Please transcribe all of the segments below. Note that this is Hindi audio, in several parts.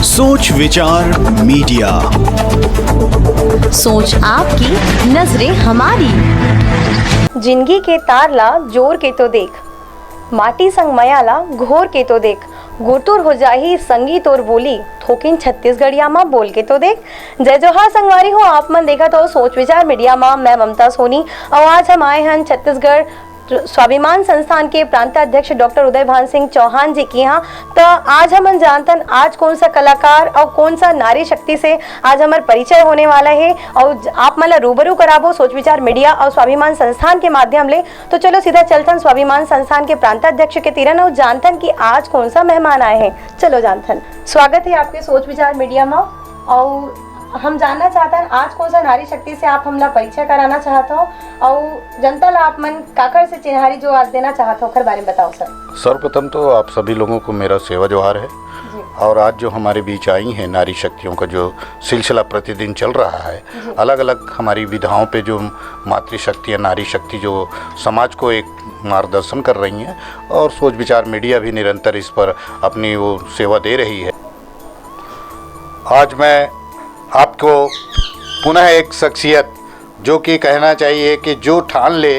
सोच विचार मीडिया, सोच आपकी, नजरें हमारी। जिंदगी के तार ला जोर के तो देख, माटी संग मयाला घोर के तो देख, गुरतुर हो जाही संगीत और बोली, थोकिन छत्तीसगढ़िया माँ बोल के तो देख। जय जोहार संगवारी हो, आप मन देखा तो सोच विचार मीडिया माँ, मैं ममता सोनी। और आज हम आए हैं छत्तीसगढ़ स्वाभिमान संस्थान के प्रांत अध्यक्ष डॉक्टर उदय भान सिंह चौहान जी के यहाँ। तो आज हम जानतन आज कौन सा कलाकार और कौन सा नारी शक्ति से आज हमारा परिचय होने वाला है और आप मतलब रूबरू कराबो सोच विचार मीडिया और स्वाभिमान संस्थान के माध्यम ले। तो चलो सीधा चलतन स्वाभिमान संस्थान के प्रांत अध्यक्ष के तीरन और जानतन कि आज कौन सा मेहमान आए हैं। चलो जानतन, स्वागत है आपके सोच विचार मीडिया में। और हम जानना चाहते हैं आज कौन सा नारी शक्ति से आप हमला परिचय कराना चाहते हो और जनता ला आप मन काकर से चिन्हारी जो आज देना चाहते हो, खर बारे में बताओ सर। सर्वप्रथम तो आप सभी लोगों को मेरा सेवा जोहार है। और आज जो हमारे बीच आई हैं नारी शक्तियों का जो सिलसिला प्रतिदिन चल रहा है, अलग अलग हमारी विधाओं पे जो मातृशक्ति या नारी शक्ति जो समाज को एक मार्गदर्शन कर रही हैं, और सोच विचार मीडिया भी निरंतर इस पर अपनी वो सेवा दे रही है। आज मैं आपको पुनः एक शख्सियत जो कि कहना चाहिए कि जो ठान ले,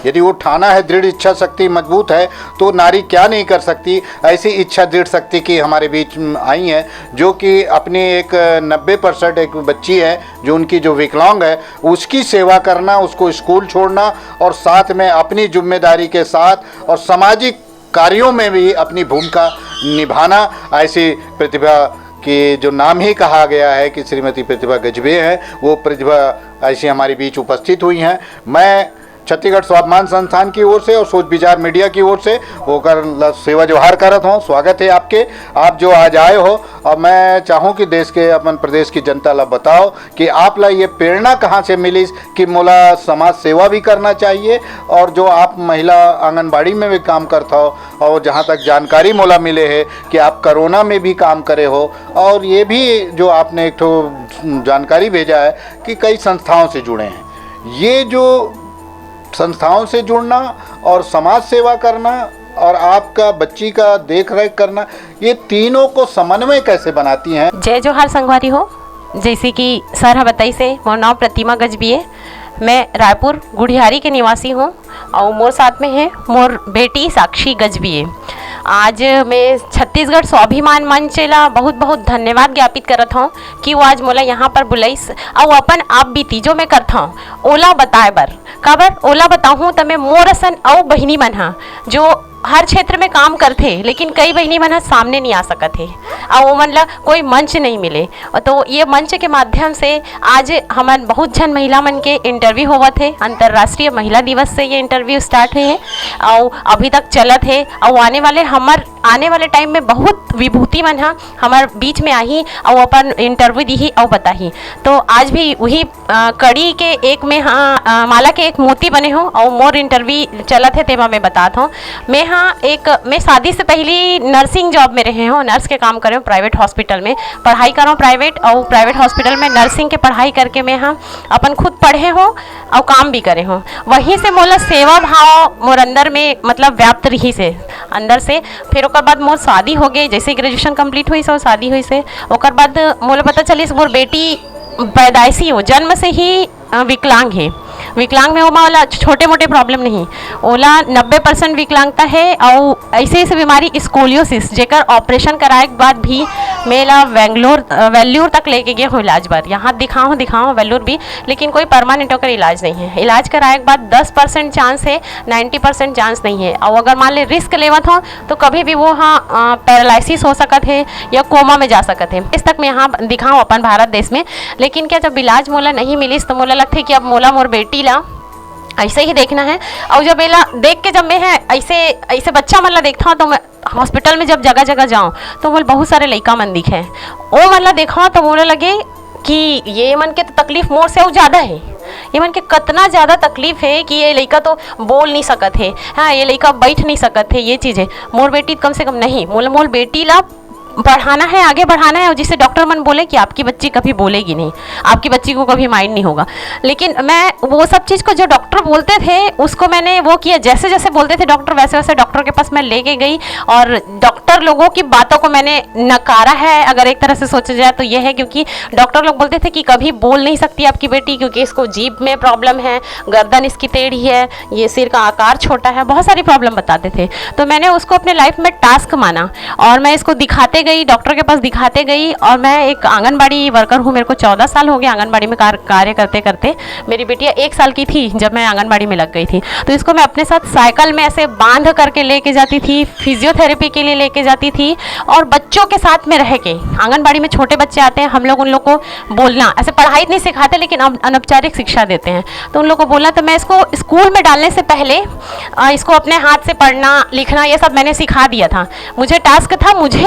यदि वो ठाना है, दृढ़ इच्छा शक्ति मजबूत है, तो नारी क्या नहीं कर सकती। ऐसी इच्छा दृढ़ शक्ति की हमारे बीच आई है, जो कि अपनी एक 90% एक बच्ची है जो उनकी जो विकलांग है, उसकी सेवा करना, उसको स्कूल छोड़ना और साथ में अपनी जिम्मेदारी के साथ और सामाजिक कार्यों में भी अपनी भूमिका निभाना। ऐसी प्रतिभा कि जो नाम ही कहा गया है कि श्रीमती प्रतिभा गजबे हैं, वो प्रतिभा ऐसी हमारे बीच उपस्थित हुई हैं। मैं छत्तीसगढ़ स्वाभिमान संस्थान की ओर से और सोच विचार मीडिया की ओर से होकर सेवा जोहार करत हूँ। स्वागत है आपके, आप जो आज आए हो। और मैं चाहूँ कि देश के अपन प्रदेश की जनता ला बताओ कि आप ला ये प्रेरणा कहाँ से मिली कि मोला समाज सेवा भी करना चाहिए, और जो आप महिला आंगनबाड़ी में भी काम करता हो, और जहाँ तक जानकारी मोला मिले है कि आप कोरोना में भी काम करे हो, और ये भी जो आपने एक तो जानकारी भेजा है कि कई संस्थाओं से जुड़े हैं। ये जो संस्थाओं से जुड़ना और समाज सेवा करना और आपका बच्ची का देख रेख करना, ये तीनों को समन्वय कैसे बनाती हैं? जय जोहार संगवारी हो। जैसे कि सर हा बताई से, मोर नाम प्रतिमा गजबिए, मैं रायपुर गुढ़ियारी के निवासी हूँ और मोर साथ में है मोर बेटी साक्षी गजबिए। आज मैं छत्तीसगढ़ स्वाभिमान मंच ला बहुत बहुत धन्यवाद ज्ञापित करत हूँ कि वो आज मोला यहाँ पर बुलाइस और अपन आप बीती जो मैं करता हूँ ओला बताए बर। काबर ओला बताऊँ तो मैं मोर असन और बहिनी मन हा जो हर क्षेत्र में काम करते, लेकिन कई बहिनी मन सामने नहीं आ सकत है और वो मन ला कोई मंच नहीं मिले। तो ये मंच के माध्यम से आज हमारे बहुत जन महिला मन के इंटरव्यू होवत है। अंतर्राष्ट्रीय महिला दिवस से ये इंटरव्यू स्टार्ट हुए हैं और अभी तक चलत है। और आने वाले टाइम में बहुत विभूति मन हमारे बीच में आई और अपन इंटरव्यू दी और बताही। तो आज भी वही कड़ी के एक में माला के एक मोती बने हो और मोर इंटरव्यू चलत है, तेमा मैं बताता हूँ। मैं शादी से पहले नर्सिंग जॉब में रहे हूँ, नर्स के काम करे हूँ, प्राइवेट हॉस्पिटल में पढ़ाई कर हूँ, प्राइवेट हॉस्पिटल में नर्सिंग के पढ़ाई करके मैं अपन खुद पढ़े हूँ और काम भी करे हूँ। वहीं से मोला सेवा भाव मोर अंदर में मतलब व्याप्त रही से अंदर से। फिर ओकर बाद मोर शादी हो गई, जैसे ग्रेजुएशन कंप्लीट हुई से शादी हुई से ओकर बाद मोला पता चली मोर बेटी पैदाइशी हो, जन्म से ही विकलांग है। विकलांग में ओला छोटे मोटे प्रॉब्लम नहीं, ओला 90% विकलांगता है और ऐसे बीमारी स्कोलियोसिस जेकर ऑपरेशन कराए के बाद भी मेला वेल्लूर तक लेके गए हो इलाज बार। यहाँ दिखाऊँ वेल्लूर भी, लेकिन कोई परमानेंट होकर इलाज नहीं है। इलाज कराए के बाद 10% चांस है, 90% चांस नहीं है। और अगर मान ले रिस्क लेवत हो तो कभी भी वो पैरालिसिस हो सकत है या कोमा में जा सकत है। इस तक मैं यहाँ दिखाऊँ अपन भारत देश में। लेकिन क्या जब इलाज मोला नहीं मिली तो मोला लगता है कि अब मोला मोर बेटी ला ऐसे ही देखना है। और जब एला देख के जब मैं है ऐसे बच्चा मन ला देखता हूँ तो मैं हॉस्पिटल में जब जगह जगह जाऊँ तो मोल बहुत सारे लड़का मन दिखे, वो मन ला देखा तो मोला लगे कि ये मन के तो तकलीफ मोर से और ज़्यादा है। ये मन के कितना ज़्यादा तकलीफ है कि ये लड़का तो बोल नहीं सकत है, हाँ ये लड़का बैठ नहीं सकत है, ये चीज़ है। मोर बेटी कम से कम नहीं, मोल बेटी ला पढ़ाना है, आगे बढ़ाना है, और जिससे डॉक्टर मन बोले कि आपकी बच्ची कभी बोलेगी नहीं, आपकी बच्ची को कभी माइंड नहीं होगा। लेकिन मैं वो सब चीज़ को जो डॉक्टर बोलते थे उसको मैंने वो किया, जैसे जैसे बोलते थे डॉक्टर वैसे वैसे डॉक्टर के पास मैं लेके गई, और डॉक्टर लोगों की बातों को मैंने नकारा है, अगर एक तरह से सोचा जाए तो ये है, क्योंकि डॉक्टर लोग बोलते थे कि कभी बोल नहीं सकती आपकी बेटी क्योंकि इसको जीभ में प्रॉब्लम है, गर्दन इसकी टेढ़ी है, ये सिर का आकार छोटा है, बहुत सारी प्रॉब्लम बताते थे। तो मैंने उसको अपने लाइफ में टास्क माना और मैं इसको दिखाते गई, डॉक्टर के पास दिखाते गई। और मैं एक आंगनबाड़ी वर्कर हूँ, मेरे को 14 साल हो गए आंगनबाड़ी में कार्य करते करते। मेरी बेटियाँ 1 साल की थी जब मैं आंगनबाड़ी में लग गई थी। तो इसको मैं अपने साथ साइकिल में ऐसे बांध करके लेके जाती थी, फिजियोथेरेपी के लिए लेके जाती थी, और बच्चों के साथ में रह के, आंगनबाड़ी में छोटे बच्चे आते हैं, हम लोग उन लोग को बोलना, ऐसे पढ़ाई नहीं सिखाते लेकिन अनौपचारिक शिक्षा देते हैं, तो उन लोग को बोलना। तो मैं इसको स्कूल में डालने से पहले इसको अपने हाथ से पढ़ना लिखना ये सब मैंने सिखा दिया था। मुझे टास्क था, मुझे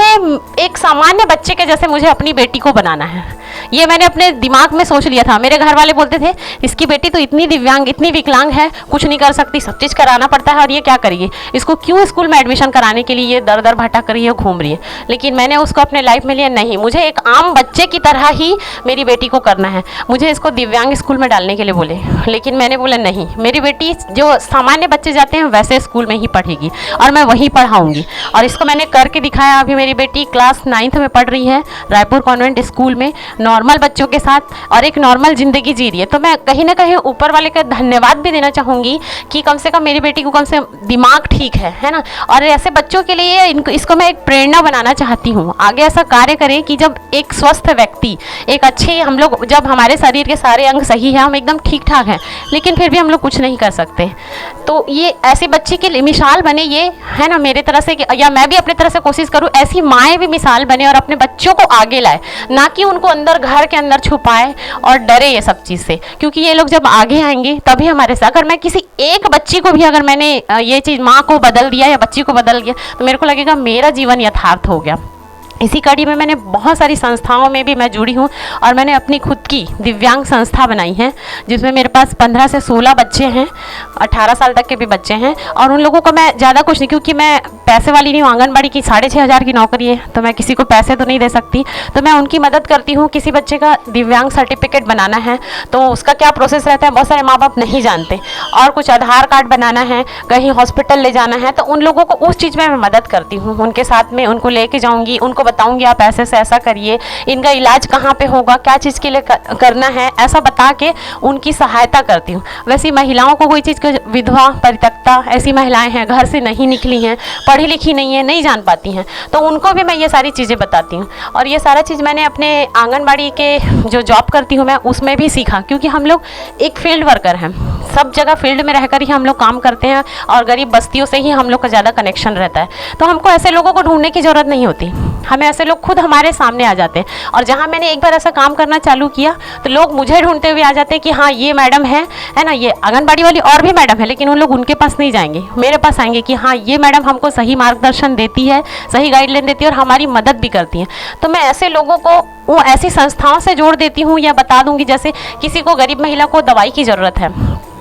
एक सामान्य बच्चे के जैसे मुझे अपनी बेटी को बनाना है, ये मैंने अपने दिमाग में सोच लिया था। मेरे घर वाले बोलते थे इसकी बेटी तो इतनी दिव्यांग, इतनी विकलांग है, कुछ नहीं कर सकती, सब चीज़ कराना पड़ता है, और ये क्या करिए, इसको क्यों स्कूल में एडमिशन कराने के लिए ये दर दर भटक रही है, घूम रही है। लेकिन मैंने उसको अपने लाइफ में लिया, नहीं, मुझे एक आम बच्चे की तरह ही मेरी बेटी को करना है। मुझे इसको दिव्यांग स्कूल में डालने के लिए बोले, लेकिन मैंने बोला नहीं, मेरी बेटी जो सामान्य बच्चे जाते हैं वैसे स्कूल में ही पढ़ेगी और मैं वहीं पढ़ाऊँगी। और इसको मैंने करके दिखाया। अभी मेरी बेटी क्लास 9th में पढ़ रही है रायपुर कॉन्वेंट स्कूल में, नॉर्मल बच्चों के साथ, और एक नॉर्मल ज़िंदगी जी रही है। तो मैं कहीं ना कहीं ऊपर वाले का धन्यवाद भी देना चाहूँगी कि कम से कम मेरी बेटी को कम से दिमाग ठीक है ना। और ऐसे बच्चों के लिए इसको मैं एक प्रेरणा बनाना चाहती हूँ, आगे ऐसा कार्य करें कि जब एक स्वस्थ व्यक्ति, एक अच्छे, हम लोग जब हमारे शरीर के सारे अंग सही है, हम एकदम ठीक ठाक हैं, लेकिन फिर भी हम लोग कुछ नहीं कर सकते, तो ये ऐसे बच्चे के लिए मिसाल बने, ये है ना, मेरे तरह से, या मैं भी अपने तरह से कोशिश करूँ ऐसी माएँ भी मिसाल बने और अपने बच्चों को आगे लाए, ना कि उनको अंदर घर के अंदर छुपाए और डरे ये सब चीज़ से। क्योंकि ये लोग जब आगे आएंगे तभी हमारे साथ, अगर मैं किसी एक बच्ची को भी, अगर मैंने ये चीज़ माँ को बदल दिया या बच्ची को बदल गया, तो मेरे को लगेगा मेरा जीवन यथार्थ हो गया। इसी कड़ी में मैंने बहुत सारी संस्थाओं में भी मैं जुड़ी हूँ, और मैंने अपनी खुद की दिव्यांग संस्था बनाई है, जिसमें मेरे पास 15 से 16 बच्चे हैं, 18 साल तक के भी बच्चे हैं। और उन लोगों को मैं ज़्यादा कुछ नहीं, क्योंकि मैं पैसे वाली नहीं हूँ, आंगनबाड़ी की 6,500 की नौकरी है, तो मैं किसी को पैसे तो नहीं दे सकती, तो मैं उनकी मदद करती हूँ। किसी बच्चे का दिव्यांग सर्टिफिकेट बनाना है तो उसका क्या प्रोसेस रहता है, बहुत सारे माँ बाप नहीं जानते, और कुछ आधार कार्ड बनाना है, कहीं हॉस्पिटल ले जाना है, तो उन लोगों को उस चीज़ में मैं मदद करती हूँ। उनके साथ में उनको लेके जाऊँगी, उनको बताऊंगी आप ऐसे से ऐसा करिए, इनका इलाज कहाँ पे होगा, क्या चीज़ के लिए करना है, ऐसा बता के उनकी सहायता करती हूँ। वैसी महिलाओं को कोई चीज़, विधवा, परित्यक्ता, ऐसी महिलाएं हैं, घर से नहीं निकली हैं, पढ़ी लिखी नहीं है, नहीं जान पाती हैं, तो उनको भी मैं ये सारी चीज़ें बताती हूँ। और ये सारा चीज़ मैंने अपने आंगनबाड़ी के जो जॉब करती हूँ मैं उसमें भी सीखा, क्योंकि हम लोग एक फील्ड वर्कर हैं, सब जगह फील्ड में रहकर ही हम लोग काम करते हैं, और गरीब बस्तियों से ही हम लोग का ज़्यादा कनेक्शन रहता है। तो हमको ऐसे लोगों को ढूंढने की ज़रूरत नहीं होती, हमें ऐसे लोग खुद हमारे सामने आ जाते हैं। और जहाँ मैंने एक बार ऐसा काम करना चालू किया तो लोग मुझे ढूंढते हुए आ जाते हैं कि हाँ ये मैडम है ना, ये आंगनबाड़ी वाली और भी मैडम है, लेकिन उन लोग उनके पास नहीं जाएंगे, मेरे पास आएंगे कि हाँ ये मैडम हमको सही मार्गदर्शन देती है, सही गाइडलाइन देती है और हमारी मदद भी करती है। तो मैं ऐसे लोगों को वो ऐसी संस्थाओं से जोड़ देती हूँ, या बता दूंगी, जैसे किसी को, गरीब महिला को दवाई की ज़रूरत है,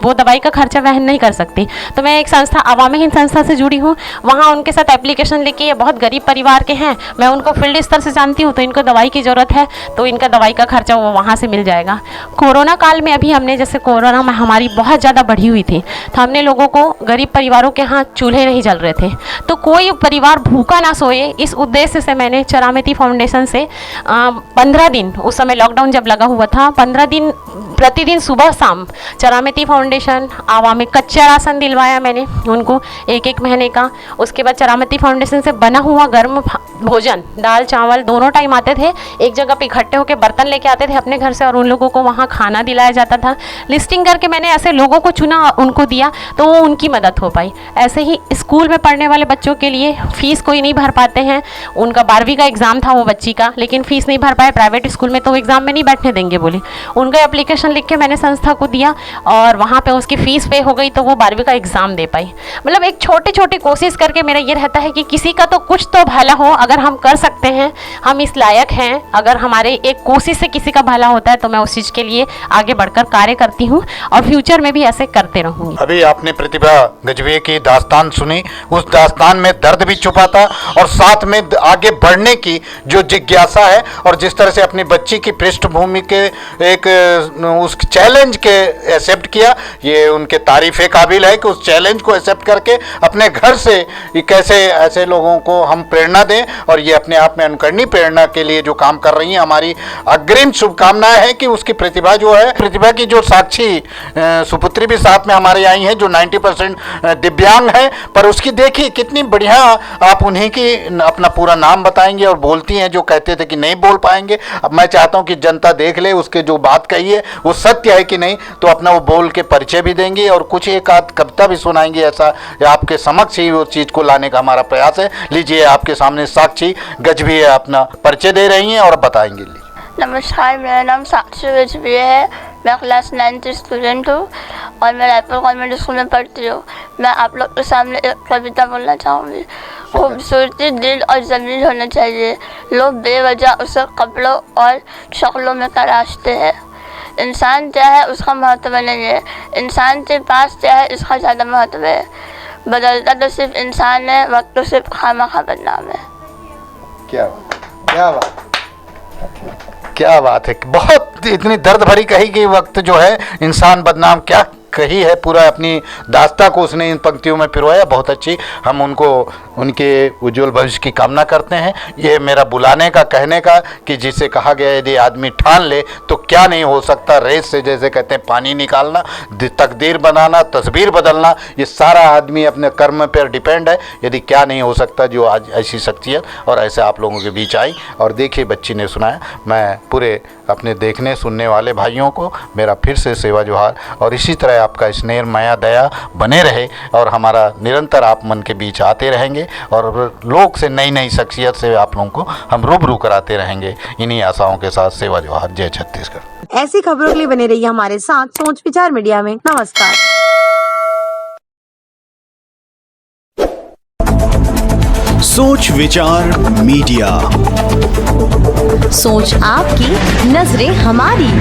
वो दवाई का खर्चा वहन नहीं कर सकती, तो मैं एक संस्था, अवामी हिंद संस्था से जुड़ी हूँ, वहाँ उनके साथ एप्लीकेशन लेके, ये बहुत गरीब परिवार के हैं, मैं उनको फील्ड स्तर से जानती हूँ, तो इनको दवाई की ज़रूरत है, तो इनका दवाई का खर्चा वो वहाँ से मिल जाएगा। कोरोना काल में अभी हमने, जैसे कोरोना महामारी बहुत ज़्यादा बढ़ी हुई थी, तो हमने लोगों को, गरीब परिवारों के यहाँ चूल्हे नहीं जल रहे थे, तो कोई परिवार भूखा ना सोए, इस उद्देश्य से मैंने चरामती फाउंडेशन से 15 दिन, उस समय लॉकडाउन जब लगा हुआ था, 15 दिन प्रतिदिन सुबह शाम चरामती फाउंडेशन आवामी कच्चा राशन दिलवाया मैंने उनको 1-1 महीने का। उसके बाद चरामती फाउंडेशन से बना हुआ गर्म भोजन, दाल चावल दोनों टाइम आते थे, एक जगह पे इकट्ठे होकर बर्तन लेके आते थे अपने घर से, और उन लोगों को वहाँ खाना दिलाया जाता था। लिस्टिंग करके मैंने ऐसे लोगों को चुना, उनको दिया, तो वो उनकी मदद हो पाई। ऐसे ही स्कूल में पढ़ने वाले बच्चों के लिए फ़ीस कोई नहीं भर पाते हैं, उनका 12वीं का एग्ज़ाम था वो बच्ची का, लेकिन फ़ीस नहीं भर पाए प्राइवेट स्कूल में, तो वो एग्ज़ाम में नहीं बैठने देंगे बोले, उनका एप्लीकेशन एप्लीकेशन लिख के मैंने संस्था को दिया और वहाँ पे उसकी फ़ीस पे हो गई तो वो 12वीं का एग्ज़ाम दे पाई। मतलब एक छोटी छोटी कोशिश करके मेरा ये रहता है कि किसी का तो कुछ तो भला हो, अगर हम कर सकते हैं, हम इस लायक हैं, अगर हमारे एक कोशिश से किसी का भला होता है तो मैं उस चीज़ के लिए आगे बढ़कर कार्य करती हूँ और फ्यूचर में भी ऐसे करते रहूँगी। अभी आपने प्रतिभा गजभिये की दास्तान सुनी, उस दास्तान में दर्द भी छुपा था और साथ में आगे बढ़ने की जो जिज्ञासा है और जिस तरह से अपनी बच्ची की पृष्ठभूमि के एक उस चैलेंज के एक्सेप्ट किया, ये उनके तारीफ़े काबिल है कि उस चैलेंज को एक्सेप्ट करके अपने घर से कैसे ऐसे लोगों को हम प्रेरणा दें और ये अपने आप में अनुकरणीय प्रेरणा के लिए जो काम कर रही हैं, हमारी अग्रिम शुभकामनाएं हैं कि उसकी प्रतिभा जो है, प्रतिभा की जो साक्षी सुपुत्री भी साथ में हमारे आई हैं जो 90% दिव्यांग है, पर उसकी देखिए कितनी बढ़िया आप उन्हीं की अपना पूरा नाम बताएंगे और बोलती हैं जो कहते थे कि नहीं बोल पाएंगे। अब मैं चाहता हूं कि जनता देख ले उसके जो बात कही है वो सत्य है कि नहीं, तो अपना वो बोल के परिचय भी देंगे और कुछ एक आध कविता भी सुनाएंगे। ऐसा आपके समक्ष ही वो चीज़ को लाने का हमारा प्रयास है। लीजिए, आपके सामने साक्षी गजभिये अपना परिचय दे रही हैं और बताएंगे। नमस्कार, मेरा नाम साक्षी गजभिये है। मैं क्लास 9th स्टूडेंट हूँ और मैं रायपुर कॉन्वेंट स्कूल में पढ़ती हूँ। मैं आप लोग के सामने एक कविता बोलना चाहूँगी। खूबसूरती दिल और ज़मीन होना चाहिए, लोग बेवजह उसे कपड़ों और शक्लों में तराशते हैं। इंसान क्या है उसका महत्व नहीं है, इंसान के पास क्या है इसका ज़्यादा महत्व है। बदलता तो सिर्फ इंसान है, वक्त तो सिर्फ खामखा बदनाम है। क्या बात है, बहुत इतनी दर्द भरी कही कि वक्त जो है इंसान बदनाम, क्या कही है, पूरा अपनी दास्ता को उसने इन पंक्तियों में पिरोया। बहुत अच्छी, हम उनको उनके उज्जवल भविष्य की कामना करते हैं। ये मेरा बुलाने का, कहने का कि जिसे कहा गया यदि आदमी ठान ले तो क्या नहीं हो सकता। रेत से जैसे कहते हैं पानी निकालना, तकदीर बनाना, तस्वीर बदलना, ये सारा आदमी अपने कर्म पर डिपेंड है। यदि क्या नहीं हो सकता, जो आज ऐसी शख्सियत और ऐसे आप लोगों के बीच आई। और देखिए, बच्ची ने सुनाया। मैं पूरे अपने देखने सुनने वाले भाइयों को मेरा फिर से सेवा जोहार, और इसी तरह आपका स्नेह माया दया बने रहे और हमारा निरंतर आप मन के बीच आते रहेंगे और लोग से नई नई शख्सियत से आप लोगों को हम रूबरू कराते रहेंगे। इन्हीं आशाओं के साथ सेवा जोहार। जय छत्तीसगढ़। ऐसी खबरों के लिए बने रहिए हमारे साथ सोच विचार मीडिया में। नमस्कार। सोच विचार मीडिया, सोच आपकी, नजरें हमारी।